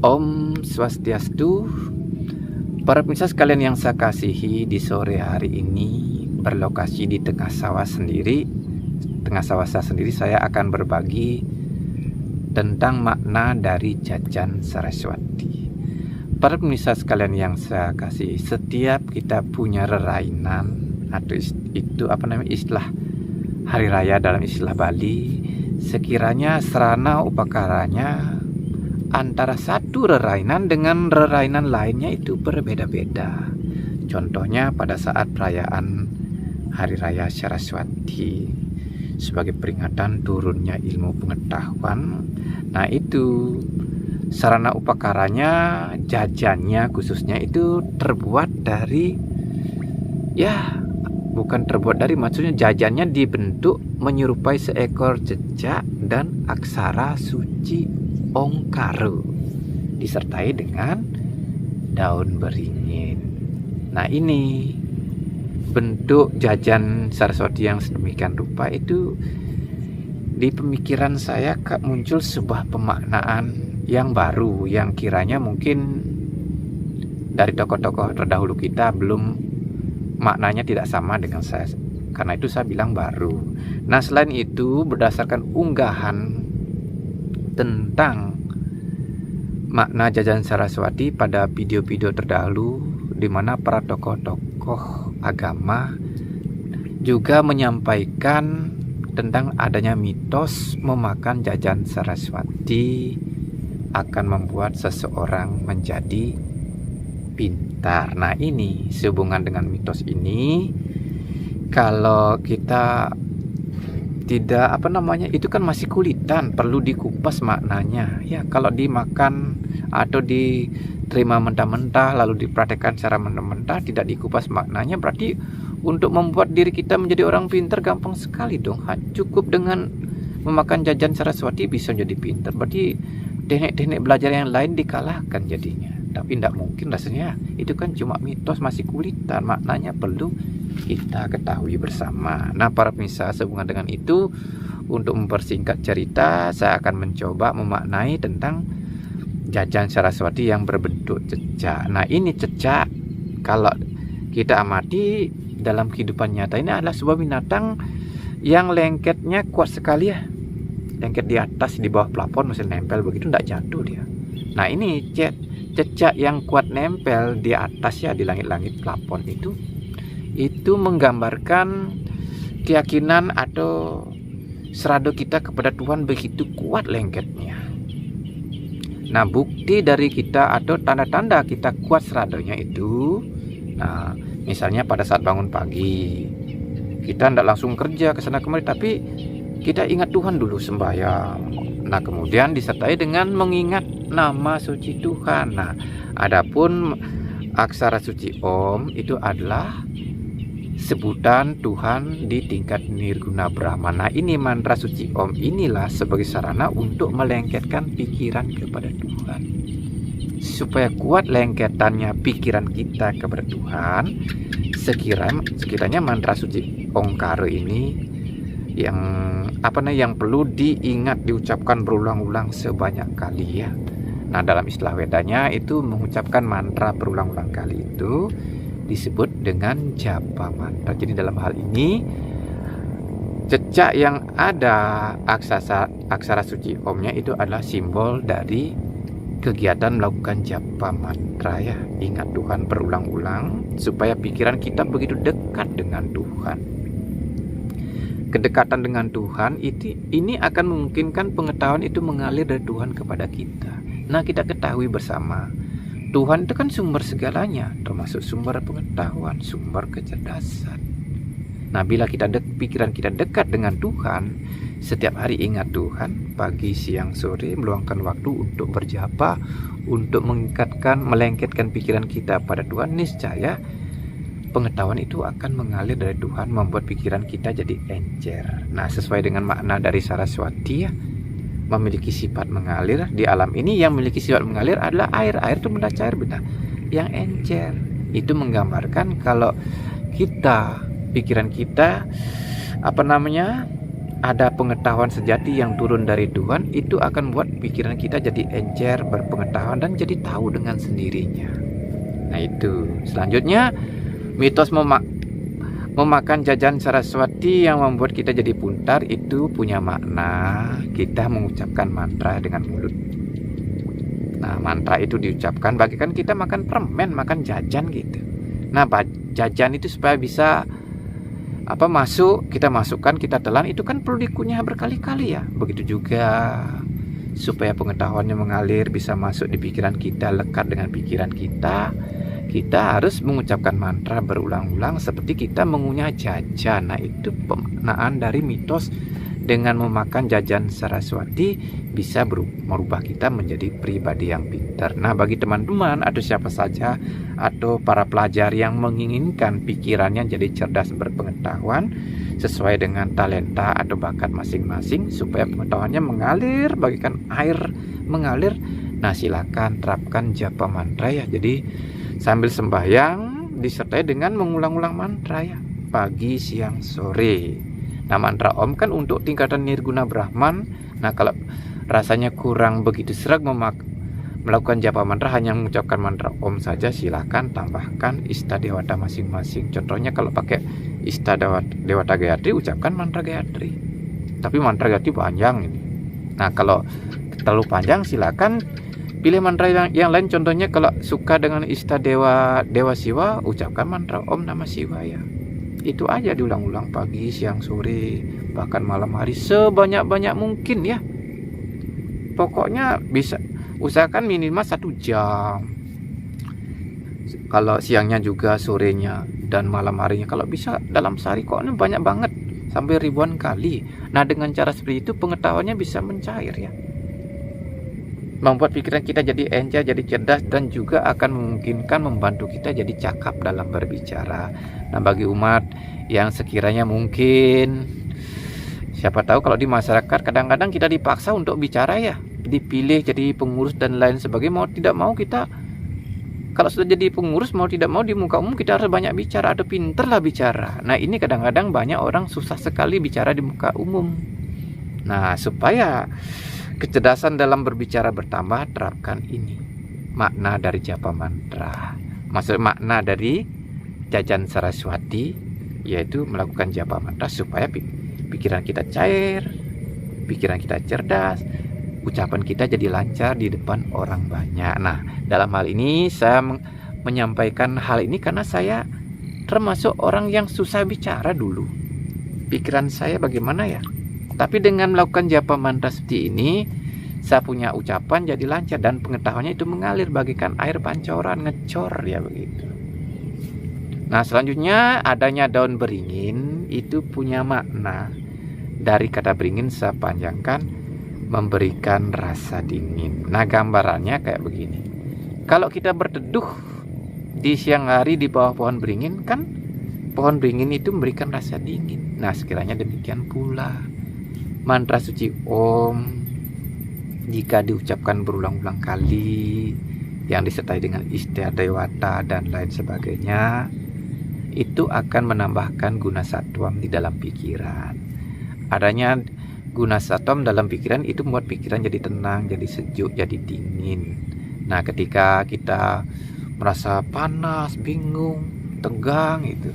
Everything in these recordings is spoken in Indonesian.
Om Swastiastu. Para pemirsa sekalian yang saya kasihi, di sore hari ini berlokasi di tengah sawah saya sendiri, saya akan berbagi tentang makna dari jajan Saraswati. Para pemirsa sekalian yang saya kasihi, setiap kita punya rerainan atau istilah hari raya dalam istilah Bali, sekiranya sarana upakaranya antara satu rerainan dengan rerainan lainnya itu berbeda-beda. Contohnya pada saat perayaan Hari Raya Saraswati sebagai peringatan turunnya ilmu pengetahuan. Nah, itu sarana upakaranya, jajannya khususnya itu terbuat dari, maksudnya jajannya dibentuk menyerupai seekor cecak dan aksara suci Ongkaro disertai dengan daun beringin. Nah, ini bentuk jajan Saraswati yang sedemikian rupa itu di pemikiran saya muncul sebuah pemaknaan yang baru, yang kiranya mungkin dari tokoh-tokoh terdahulu kita belum, maknanya tidak sama dengan saya. Karena itu saya bilang baru. Nah, selain itu berdasarkan unggahan tentang makna jajan Saraswati pada video-video terdahulu, di mana para tokoh-tokoh agama juga menyampaikan tentang adanya mitos memakan jajan Saraswati akan membuat seseorang menjadi pintar. Nah, ini sehubungan dengan mitos ini, kalau kita tidak itu kan masih kulitan, perlu dikupas maknanya. Ya, kalau dimakan atau diterima mentah-mentah lalu dipraktekkan secara mentah-mentah, tidak dikupas maknanya, berarti untuk membuat diri kita menjadi orang pintar gampang sekali dong. Cukup dengan memakan jajan Saraswati bisa menjadi pintar. Berarti teknik-teknik belajar yang lain dikalahkan jadinya. Tapi tidak mungkin rasanya, itu kan cuma mitos, masih kulitan, maknanya perlu kita ketahui bersama. Nah, para pemirsa, sehubungan dengan itu, untuk mempersingkat cerita, saya akan mencoba memaknai tentang jajan Saraswati yang berbentuk cecak. Nah, ini cecak, kalau kita amati dalam kehidupan nyata, ini adalah sebuah binatang yang lengketnya kuat sekali ya. Lengket di atas, di bawah plafon masih nempel begitu, tidak jatuh dia. Nah, ini cecak yang kuat nempel di atas ya, di langit-langit plafon itu menggambarkan keyakinan atau serado kita kepada Tuhan begitu kuat lengketnya. Nah, bukti dari kita atau tanda-tanda kita kuat seradonya itu, nah, misalnya pada saat bangun pagi, kita tidak langsung kerja ke sana kemari, tapi kita ingat Tuhan dulu, sembahyang. Nah, kemudian disertai dengan mengingat nama suci Tuhan. Nah, adapun aksara suci Om itu adalah sebutan Tuhan di tingkat nirguna Brahma. Nah, ini mantra suci Om inilah sebagai sarana untuk melengketkan pikiran kepada Tuhan. Supaya kuat lengketannya pikiran kita kepada Tuhan, sekiranya mantra suci Ongkaro ini yang perlu diingat, diucapkan berulang-ulang sebanyak kali ya. Nah, dalam istilah Wedanya itu mengucapkan mantra berulang-ulang kali itu disebut dengan japa mantra. Jadi dalam hal ini cecak yang ada aksara suci Omnya itu adalah simbol dari kegiatan melakukan japa mantra ya. Ingat Tuhan berulang-ulang supaya pikiran kita begitu dekat dengan Tuhan. Kedekatan dengan Tuhan ini akan memungkinkan pengetahuan itu mengalir dari Tuhan kepada kita. Nah, kita ketahui bersama, Tuhan itu kan sumber segalanya, termasuk sumber pengetahuan, sumber kecerdasan. Nah, bila pikiran kita dekat dengan Tuhan, setiap hari ingat Tuhan, pagi, siang, sore, meluangkan waktu untuk berjapa, untuk melengketkan pikiran kita pada Tuhan, niscaya pengetahuan itu akan mengalir dari Tuhan, membuat pikiran kita jadi encer. Nah, sesuai dengan makna dari Saraswati ya, memiliki sifat mengalir di alam ini. Yang memiliki sifat mengalir adalah air. Air itu benda cair, benda yang encer. Itu menggambarkan kalau pikiran kita ada pengetahuan sejati yang turun dari Tuhan, itu akan buat pikiran kita jadi encer, berpengetahuan, dan jadi tahu dengan sendirinya. Nah itu. Selanjutnya, mitos memakan jajan Saraswati yang membuat kita jadi puntar itu punya makna kita mengucapkan mantra dengan mulut. Nah, mantra itu diucapkan bagaikan kita makan permen, makan jajan gitu. Nah, jajan itu supaya bisa masuk, kita masukkan, kita telan, itu kan perlu dikunyah berkali-kali ya. Begitu juga supaya pengetahuannya mengalir, bisa masuk di pikiran kita, lekat dengan pikiran kita harus mengucapkan mantra berulang-ulang seperti kita mengunyah jajan. Nah, itu pemaknaan dari mitos dengan memakan jajan Saraswati bisa merubah kita menjadi pribadi yang pintar. Nah, bagi teman-teman atau siapa saja atau para pelajar yang menginginkan pikirannya jadi cerdas berpengetahuan sesuai dengan talenta atau bakat masing-masing supaya pengetahuannya mengalir bagaikan air mengalir, nah silakan terapkan japa mantra ya. Jadi sambil sembahyang disertai dengan mengulang-ulang mantra ya, pagi, siang, sore. Nah, mantra Om kan untuk tingkatan Nirguna Brahman. Nah, kalau rasanya kurang begitu serak melakukan japa mantra, hanya mengucapkan mantra Om saja, silakan tambahkan Ista Dewata masing-masing. Contohnya kalau pakai Ista Dewata Gayatri, ucapkan mantra Gayatri. Tapi mantra Gayatri panjang ini. Nah, kalau terlalu panjang silakan pilih mantra yang lain. Contohnya kalau suka dengan Ista Dewa Siwa, ucapkan mantra Om Namah Shivaya. Itu aja diulang-ulang pagi, siang, sore, bahkan malam hari sebanyak-banyak mungkin ya. Pokoknya bisa usahakan minimal 1 jam. Kalau siangnya juga, sorenya, dan malam harinya. Kalau bisa dalam sehari, kok ini banyak banget sampai ribuan kali. Nah, dengan cara seperti itu pengetahuannya bisa mencair ya, membuat pikiran kita jadi encer, jadi cerdas, dan juga akan memungkinkan membantu kita jadi cakap dalam berbicara. Nah, bagi umat yang sekiranya mungkin, siapa tahu kalau di masyarakat kadang-kadang kita dipaksa untuk bicara ya, dipilih jadi pengurus dan lain sebagainya, mau tidak mau kita, kalau sudah jadi pengurus mau tidak mau di muka umum kita harus banyak bicara atau pinterlah bicara. Nah, ini kadang-kadang banyak orang susah sekali bicara di muka umum. Nah, supaya kecerdasan dalam berbicara bertambah, terapkan ini makna dari japa mantra. Maksud makna dari jajan Saraswati yaitu melakukan japa mantra supaya pikiran kita cair, pikiran kita cerdas, ucapan kita jadi lancar di depan orang banyak. Nah, dalam hal ini saya menyampaikan hal ini karena saya termasuk orang yang susah bicara dulu. Pikiran saya bagaimana ya? Tapi dengan melakukan japa mantra seperti ini, saya punya ucapan jadi lancar dan pengetahuannya itu mengalir bagaikan air pancoran, ngecor ya begitu. Nah, selanjutnya adanya daun beringin itu punya makna. Dari kata beringin saya panjangkan, memberikan rasa dingin. Nah, gambarannya kayak begini. Kalau kita berteduh di siang hari di bawah pohon beringin, kan pohon beringin itu memberikan rasa dingin. Nah, sekiranya demikian pula mantra suci Om jika diucapkan berulang-ulang kali yang disertai dengan Ista Dewata dan lain sebagainya, itu akan menambahkan guna satwam di dalam pikiran. Adanya guna satwam dalam pikiran itu membuat pikiran jadi tenang, jadi sejuk, jadi dingin. Nah, ketika kita merasa panas, bingung, tegang itu,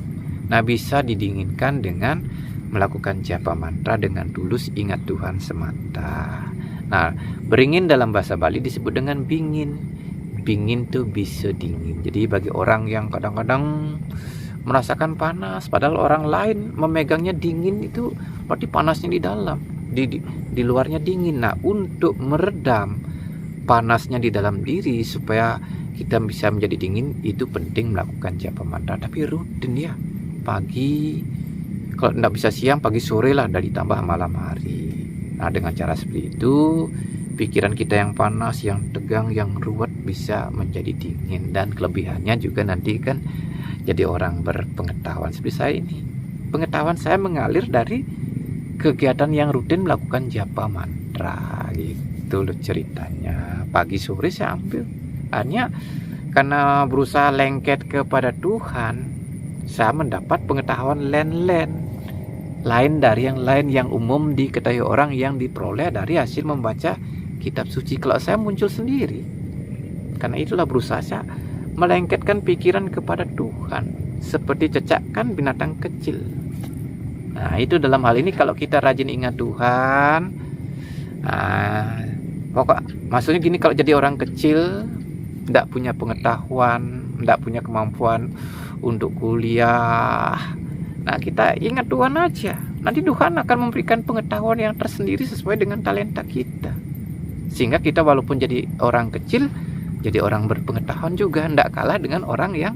nah bisa didinginkan dengan melakukan japa mantra dengan tulus ingat Tuhan semata. Nah, beringin dalam bahasa Bali disebut dengan bingin. Bingin tuh bisa dingin. Jadi bagi orang yang kadang-kadang merasakan panas, padahal orang lain memegangnya dingin, itu berarti panasnya di dalam, di luarnya dingin. Nah, untuk meredam panasnya di dalam diri supaya kita bisa menjadi dingin, itu penting melakukan japa mantra. Tapi rutin ya, pagi, kalau tidak bisa siang, pagi sore lah, dan ditambah malam hari. Nah, dengan cara seperti itu, pikiran kita yang panas, yang tegang, yang ruwet bisa menjadi dingin. Dan kelebihannya juga nanti kan jadi orang berpengetahuan seperti saya ini. Pengetahuan saya mengalir dari kegiatan yang rutin melakukan japa mantra. Gitu loh ceritanya. Pagi sore saya ambil. Hanya karena berusaha lengket kepada Tuhan, saya mendapat pengetahuan len-len. lain dari yang lain yang umum diketahui orang yang diperoleh dari hasil membaca kitab suci. Kalau saya muncul sendiri, karena itulah berusaha saya melengketkan pikiran kepada Tuhan, seperti cecak kan binatang kecil. Nah itu dalam hal ini kalau kita rajin ingat Tuhan, maksudnya gini, kalau jadi orang kecil tidak punya pengetahuan, tidak punya kemampuan untuk kuliah, nah kita ingat Tuhan aja, nanti Tuhan akan memberikan pengetahuan yang tersendiri sesuai dengan talenta kita, sehingga kita walaupun jadi orang kecil, jadi orang berpengetahuan juga, tidak kalah dengan orang yang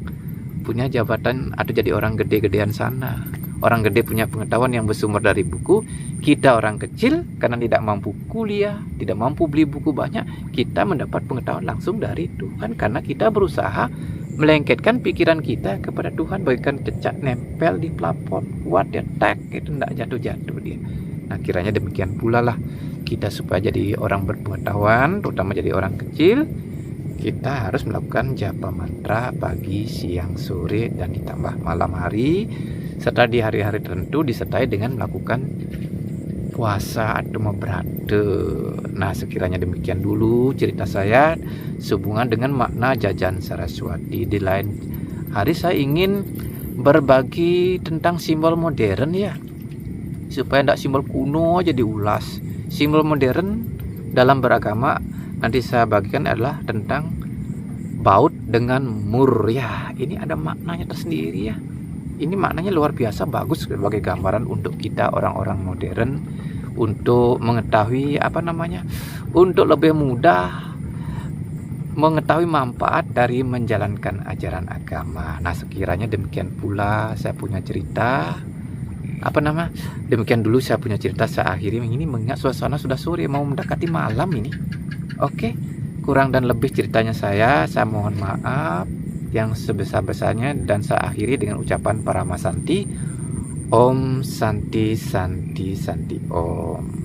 punya jabatan atau jadi orang gede-gedean sana. Orang gede punya pengetahuan yang bersumber dari buku, kita orang kecil karena tidak mampu kuliah, tidak mampu beli buku banyak, kita mendapat pengetahuan langsung dari Tuhan karena kita berusaha melengketkan pikiran kita kepada Tuhan, bagaikan cecak nempel di plafon, kuat dia, tek, itu tidak jatuh-jatuh dia. Nah kiranya demikian pula lah kita supaya jadi orang berpengetahuan, terutama jadi orang kecil, kita harus melakukan japa mantra pagi, siang, sore, dan ditambah malam hari, serta di hari-hari tertentu disertai dengan melakukan puasa atau memberate. Nah sekiranya demikian dulu cerita saya sehubungan dengan makna jajan Saraswati. Di lain hari saya ingin berbagi tentang simbol modern ya, supaya tidak simbol kuno aja diulas. Simbol modern dalam beragama nanti saya bagikan adalah tentang baut dengan mur ya. Ini ada maknanya tersendiri ya. Ini maknanya luar biasa bagus sebagai gambaran untuk kita orang-orang modern untuk mengetahui untuk lebih mudah mengetahui manfaat dari menjalankan ajaran agama. Nah sekiranya demikian pula saya punya cerita demikian dulu saya punya cerita, saya akhiri ini mengingat suasana sudah sore mau mendekati malam ini. Oke, kurang dan lebih ceritanya saya mohon maaf yang sebesar-besarnya, dan saya akhiri dengan ucapan Paramasanti, Om Santi Santi Santi Om.